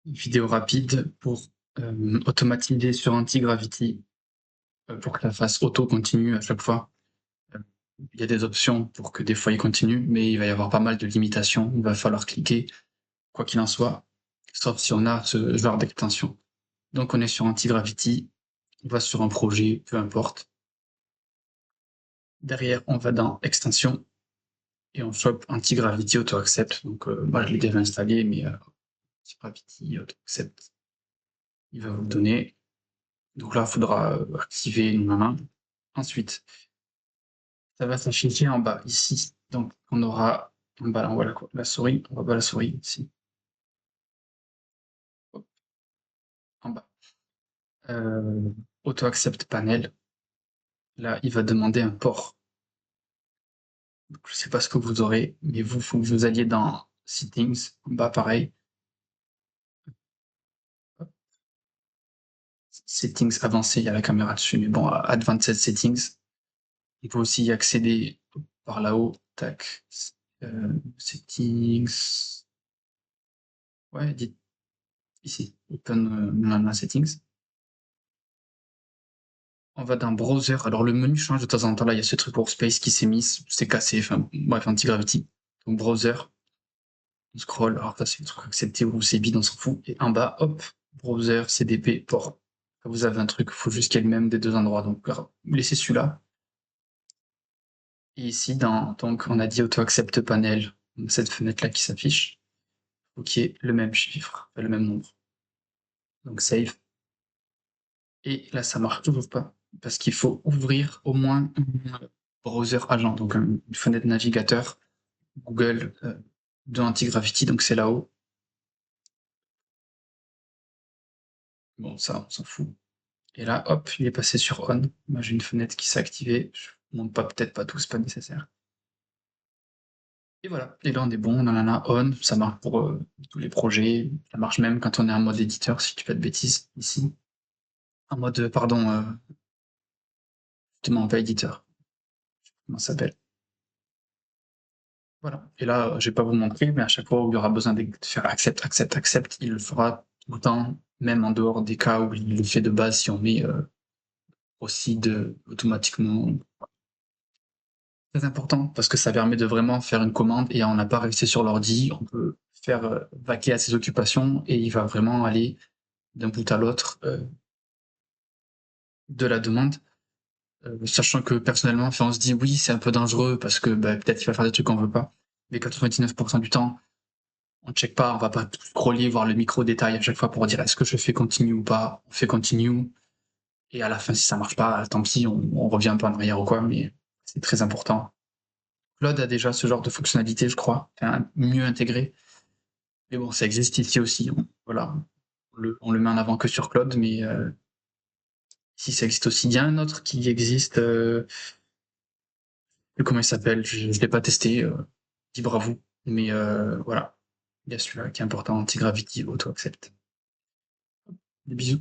vidéo rapide pour automatiser sur Anti-Gravity pour que la fasse auto continue à chaque fois. Il y a des options pour que des fois il continue, mais il va y avoir pas mal de limitations. Il va falloir cliquer, quoi qu'il en soit, sauf si on a ce genre d'extension. Donc on est sur Anti-Gravity, on va sur un projet, peu importe. Derrière, on va dans Extension et on chope Anti-Gravity Auto Accept. Donc moi je l'ai déjà installé, mais Anti-Gravity Auto Accept, il va vous le donner. Donc là, il faudra activer une main. Ensuite, ça va s'afficher en bas, ici. Donc on aura en bas, on voit la souris, on voit pas la souris ici. Hop, en bas. Auto Accept Panel. Là, il va demander un port. Donc, je sais pas ce que vous aurez, mais vous, faut que vous alliez dans Settings, en bas pareil. Settings avancés, il y a la caméra dessus, mais bon, Advanced Settings. On peut aussi y accéder par là-haut. Tac. Settings. Ouais, dites ici. Open Settings. On va dans Browser. Alors le menu change de temps en temps. Là, il y a ce truc Workspace qui s'est mis, c'est cassé. Enfin, bref, Anti-Gravity. Donc Browser. On scroll. Alors ça, c'est le truc accepté ou c'est bide, on s'en fout. Et en bas, hop, Browser, CDP, port. Vous avez un truc, il faut juste qu'il y ait le même des deux endroits. Donc laissez celui-là. Et ici, donc, on a dit Auto Accept Panel, cette fenêtre-là qui s'affiche. Il faut qu'il y ait le même chiffre, le même nombre. Donc Save. Et là, ça marche toujours pas, parce qu'il faut ouvrir au moins un browser agent, donc une fenêtre navigateur Google de Anti-Gravity, donc c'est là-haut. Bon, ça, on s'en fout. Et là, hop, il est passé sur On. Moi, j'ai une fenêtre qui s'est activée. Je ne montre pas, peut-être pas tout, c'est pas nécessaire. Et voilà. Et là, on est bon, nanana, On. Ça marche pour tous les projets. Ça marche même quand on est en mode éditeur, si tu fais de bêtises, ici. En mode, pardon, justement, pas éditeur. Comment ça s'appelle? Voilà. Et là, je vais pas vous montrer, mais à chaque fois où il y aura besoin de faire accept, accept, accept, il le fera tout le temps, même en dehors des cas où il le fait de base si on met aussi automatiquement. C'est important parce que ça permet de vraiment faire une commande et on n'a pas resté sur l'ordi, on peut faire vaquer à ses occupations et il va vraiment aller d'un bout à l'autre de la demande. Sachant que personnellement, on se dit oui, c'est un peu dangereux parce que peut-être qu'il va faire des trucs qu'on veut pas. Mais 99% du temps, on check pas, on va pas scroller, voir le micro détail à chaque fois pour dire est-ce que je fais continue ou pas. On fait continue et à la fin, si ça marche pas, tant pis, on revient un peu en arrière ou quoi, mais c'est très important. Claude a déjà ce genre de fonctionnalité, je crois, enfin, mieux intégré. Mais bon, ça existe ici aussi. Voilà, on le met en avant que sur Claude, mais si ça existe aussi, il y a un autre qui existe. Comment il s'appelle? Je ne l'ai pas testé. Libre à vous. Mais voilà, il y a celui-là qui est important, Anti-Gravity Auto Accept. Des bisous.